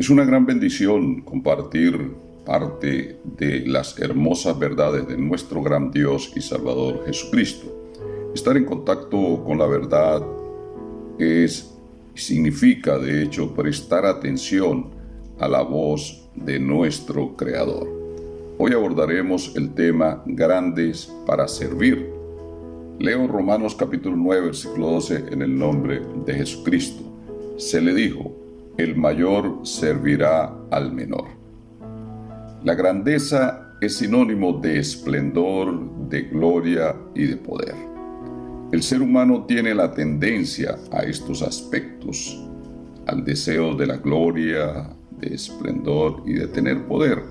Es una gran bendición compartir parte de las hermosas verdades de nuestro gran Dios y Salvador Jesucristo. Estar en contacto con la verdad significa, de hecho, prestar atención a la voz de nuestro Creador. Hoy abordaremos el tema Grandes para servir. Leo Romanos capítulo 9, versículo 12 en el nombre de Jesucristo. Se le dijo: el mayor servirá al menor. La grandeza es sinónimo de esplendor, de gloria y de poder. El ser humano tiene la tendencia a estos aspectos, al deseo de la gloria, de esplendor y de tener poder.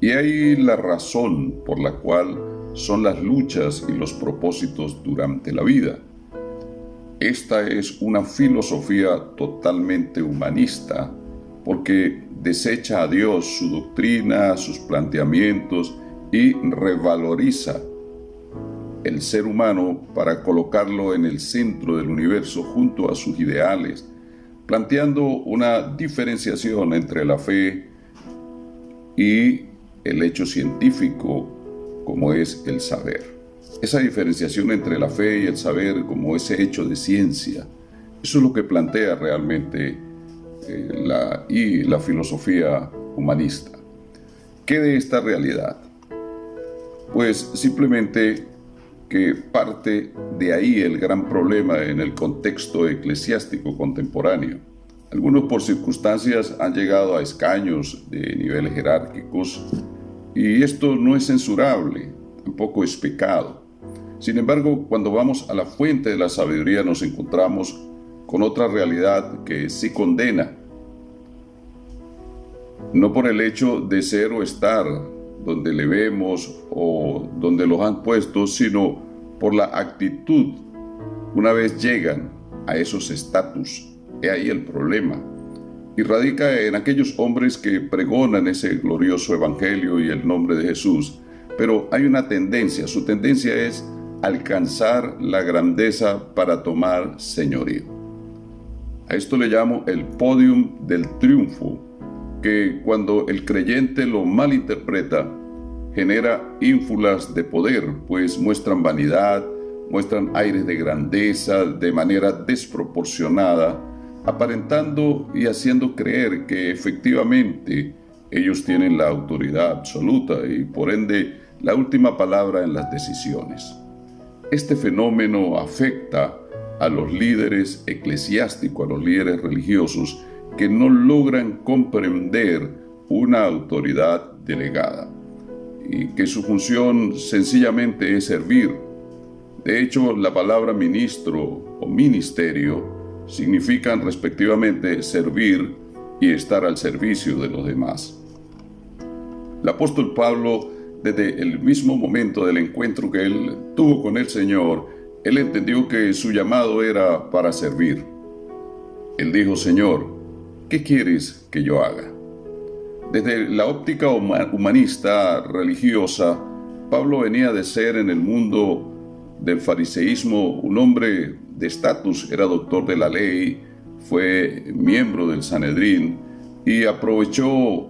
Y ahí la razón por la cual son las luchas y los propósitos durante la vida. Esta es una filosofía totalmente humanista, porque desecha a Dios, su doctrina, sus planteamientos y revaloriza el ser humano para colocarlo en el centro del universo junto a sus ideales, planteando una diferenciación entre la fe y el hecho científico, como es el saber. Esa diferenciación entre la fe y el saber como ese hecho de ciencia, eso es lo que plantea realmente la filosofía humanista. ¿Qué de esta realidad? Pues simplemente que parte de ahí el gran problema en el contexto eclesiástico contemporáneo. Algunos por circunstancias han llegado a escaños de niveles jerárquicos y esto no es censurable, tampoco es pecado. Sin embargo, cuando vamos a la fuente de la sabiduría nos encontramos con otra realidad que sí condena, no por el hecho de ser o estar donde le vemos o donde los han puesto, sino por la actitud una vez llegan a esos estatus. He ahí el problema. Y radica en aquellos hombres que pregonan ese glorioso evangelio y el nombre de Jesús, pero hay una tendencia, su tendencia es alcanzar la grandeza para tomar señorío. A esto le llamo el podium del triunfo, que cuando el creyente lo malinterpreta, genera ínfulas de poder, pues muestran vanidad, muestran aires de grandeza de manera desproporcionada, aparentando y haciendo creer que efectivamente ellos tienen la autoridad absoluta y por ende la última palabra en las decisiones. Este fenómeno afecta a los líderes eclesiásticos, a los líderes religiosos que no logran comprender una autoridad delegada y que su función sencillamente es servir. De hecho, la palabra ministro o ministerio significan respectivamente servir y estar al servicio de los demás. El apóstol Pablo, desde el mismo momento del encuentro que él tuvo con el Señor, él entendió que su llamado era para servir. Él dijo: Señor, ¿qué quieres que yo haga? Desde la óptica humanista religiosa, Pablo venía de ser en el mundo del fariseísmo un hombre de estatus, era doctor de la ley, fue miembro del Sanedrín y aprovechó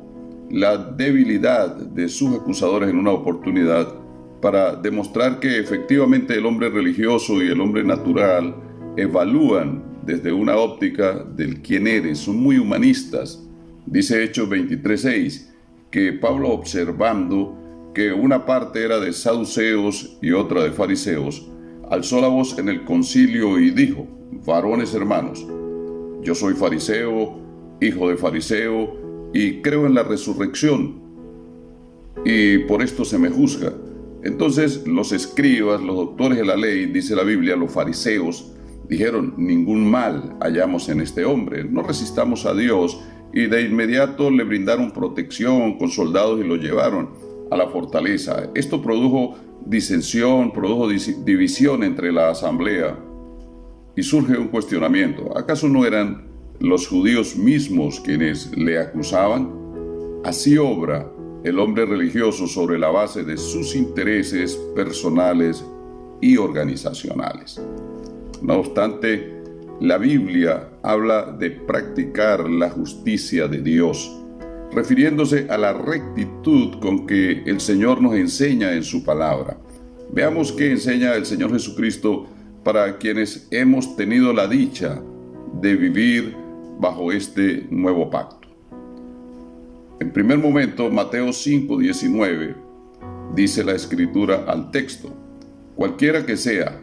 la debilidad de sus acusadores en una oportunidad para demostrar que efectivamente el hombre religioso y el hombre natural evalúan desde una óptica del quién eres, son muy humanistas. Dice Hechos 23:6 que Pablo, observando que una parte era de saduceos y otra de fariseos, alzó la voz en el concilio y dijo: varones hermanos, yo soy fariseo, hijo de fariseo, y creo en la resurrección, y por esto se me juzga. Entonces los escribas, los doctores de la ley, dice la Biblia, los fariseos, dijeron: ningún mal hallamos en este hombre, no resistamos a Dios, y de inmediato le brindaron protección con soldados y lo llevaron a la fortaleza. Esto produjo disensión, produjo división entre la asamblea, y surge un cuestionamiento: ¿acaso no eran los judíos mismos quienes le acusaban? Así obra el hombre religioso sobre la base de sus intereses personales y organizacionales. No obstante, la Biblia habla de practicar la justicia de Dios, refiriéndose a la rectitud con que el Señor nos enseña en su palabra. Veamos qué enseña el Señor Jesucristo para quienes hemos tenido la dicha de vivir bajo este nuevo pacto. En primer momento, Mateo 5:19, dice la Escritura al texto: cualquiera que sea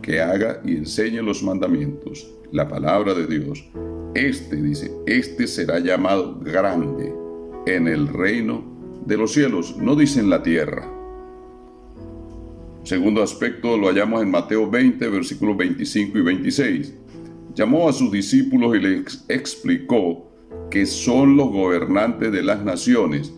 que haga y enseñe los mandamientos, la palabra de Dios, este será llamado grande en el reino de los cielos, no dice en la tierra. Segundo aspecto lo hallamos en Mateo 20, versículos 25 y 26. Llamó a sus discípulos y les explicó que son los gobernantes de las naciones.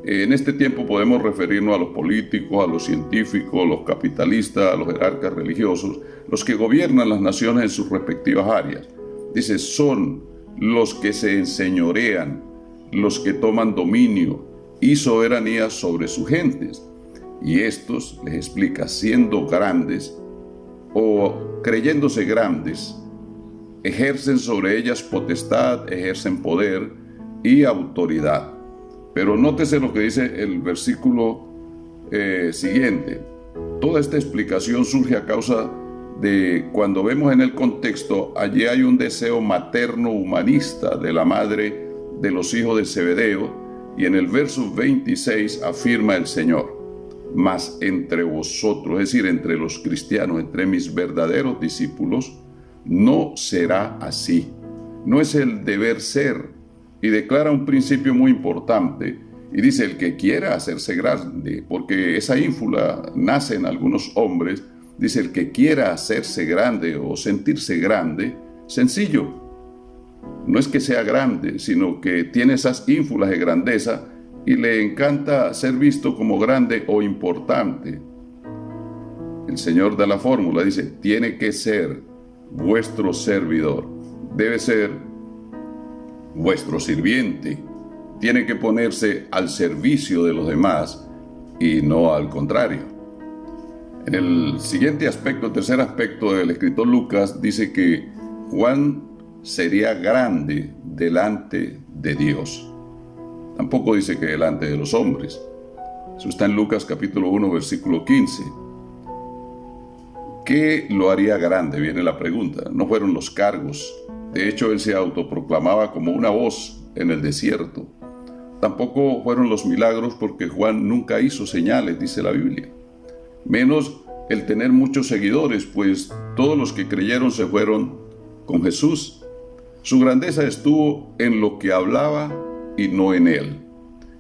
En este tiempo podemos referirnos a los políticos, a los científicos, a los capitalistas, a los jerarcas religiosos, los que gobiernan las naciones en sus respectivas áreas. Dice, son los que se enseñorean, los que toman dominio y soberanía sobre sus gentes. Y estos, les explica, siendo grandes o creyéndose grandes, ejercen sobre ellas potestad, ejercen poder y autoridad. Pero nótese lo que dice el versículo siguiente. Toda esta explicación surge a causa de cuando vemos en el contexto, allí hay un deseo materno humanista de la madre de los hijos de Zebedeo, y en el verso 26 afirma el Señor: mas entre vosotros, es decir, entre los cristianos, entre mis verdaderos discípulos, no será así. No es el deber ser. Y declara un principio muy importante. Y dice, el que quiera hacerse grande, porque esa ínfula nace en algunos hombres, dice, el que quiera hacerse grande o sentirse grande, sencillo. No es que sea grande, sino que tiene esas ínfulas de grandeza y le encanta ser visto como grande o importante. El Señor da la fórmula, dice, tiene que ser vuestro servidor, debe ser vuestro sirviente, tiene que ponerse al servicio de los demás y no al contrario. En el siguiente aspecto, el tercer aspecto del escritor Lucas, dice que Juan sería grande delante de Dios. Tampoco dice que delante de los hombres. Eso está en Lucas capítulo 1, versículo 15. ¿Qué lo haría grande? Viene la pregunta. No fueron los cargos. De hecho, él se autoproclamaba como una voz en el desierto. Tampoco fueron los milagros, porque Juan nunca hizo señales, dice la Biblia. Menos el tener muchos seguidores, pues todos los que creyeron se fueron con Jesús. Su grandeza estuvo en lo que hablaba y no en él.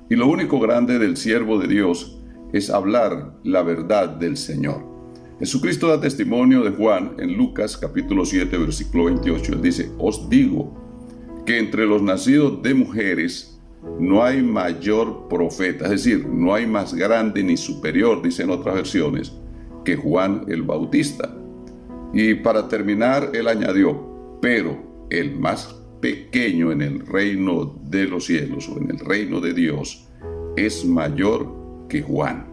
Y lo único grande del siervo de Dios es hablar la verdad del Señor. Jesucristo da testimonio de Juan en Lucas capítulo 7, versículo 28. Él dice, os digo que entre los nacidos de mujeres no hay mayor profeta, es decir, no hay más grande ni superior, dicen otras versiones, que Juan el Bautista. Y para terminar, él añadió, pero el más pequeño en el reino de los cielos o en el reino de Dios es mayor que Juan.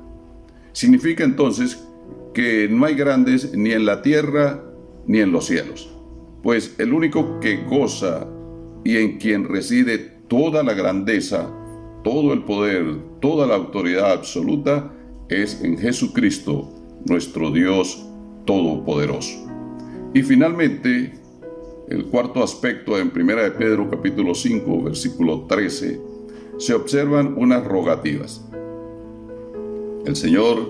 Significa entonces que no hay grandes ni en la tierra ni en los cielos, pues el único que goza y en quien reside toda la grandeza, todo el poder, toda la autoridad absoluta es en Jesucristo, nuestro Dios todopoderoso. Y finalmente, el cuarto aspecto en 1 de Pedro capítulo 5, versículo 13, se observan unas rogativas. El Señor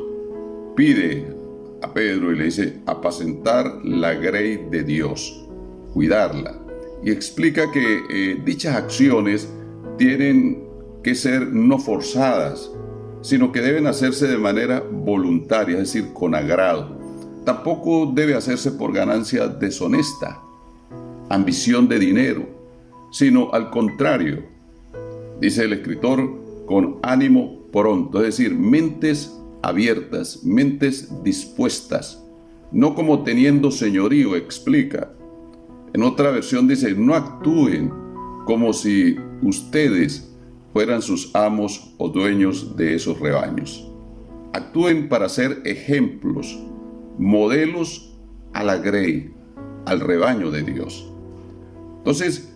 pide a Pedro y le dice, apacentar la grey de Dios, cuidarla. Y explica que dichas acciones tienen que ser no forzadas, sino que deben hacerse de manera voluntaria, es decir, con agrado. Tampoco debe hacerse por ganancia deshonesta, ambición de dinero, sino al contrario, dice el escritor, con ánimo pronto, es decir, mentes abiertas, mentes dispuestas, no como teniendo señorío, explica. En otra versión dice, no actúen como si ustedes fueran sus amos o dueños de esos rebaños. Actúen para ser ejemplos, modelos a la grey, al rebaño de Dios. Entonces,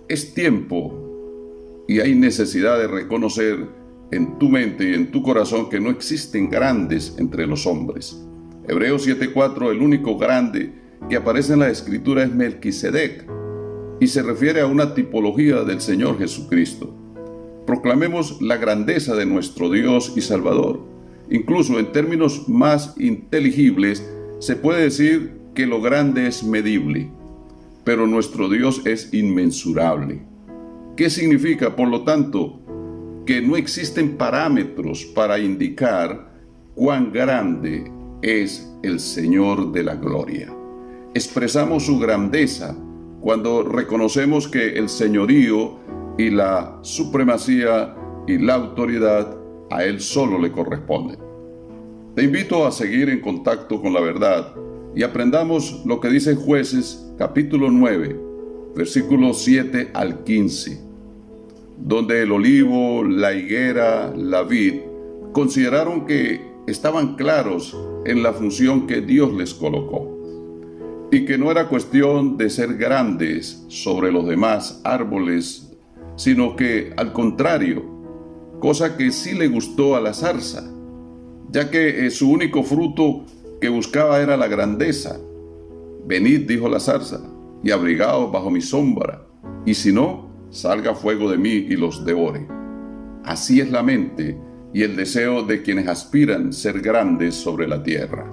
es tiempo y hay necesidad de reconocer en tu mente y en tu corazón que no existen grandes entre los hombres. Hebreos 7:4, el único grande que aparece en la Escritura es Melquisedec, y se refiere a una tipología del Señor Jesucristo. Proclamemos la grandeza de nuestro Dios y Salvador. Incluso en términos más inteligibles, se puede decir que lo grande es medible, pero nuestro Dios es inmensurable. ¿Qué significa, por lo tanto? Que no existen parámetros para indicar cuán grande es el Señor de la gloria. Expresamos su grandeza cuando reconocemos que el señorío y la supremacía y la autoridad a Él solo le corresponden. Te invito a seguir en contacto con la verdad y aprendamos lo que dice Jueces capítulo 9, versículos 7 al 15, donde el olivo, la higuera, la vid consideraron que estaban claros en la función que Dios les colocó, y que no era cuestión de ser grandes sobre los demás árboles, sino que al contrario, cosa que sí le gustó a la zarza, ya que su único fruto que buscaba era la grandeza. Venid, dijo la zarza, y abrigaos bajo mi sombra, y si no, salga fuego de mí y los devore. Así es la mente y el deseo de quienes aspiran ser grandes sobre la tierra.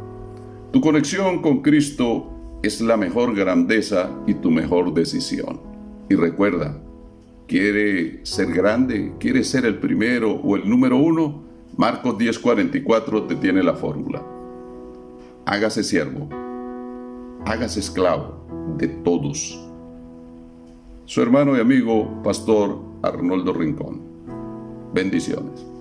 Tu conexión con Cristo es la mejor grandeza y tu mejor decisión. Y recuerda, ¿quiere ser grande? ¿Quiere ser el primero o el número uno? Marcos 10:44 te tiene la fórmula. Hágase siervo, hágase esclavo de todos. Su hermano y amigo, Pastor Arnoldo Rincón. Bendiciones.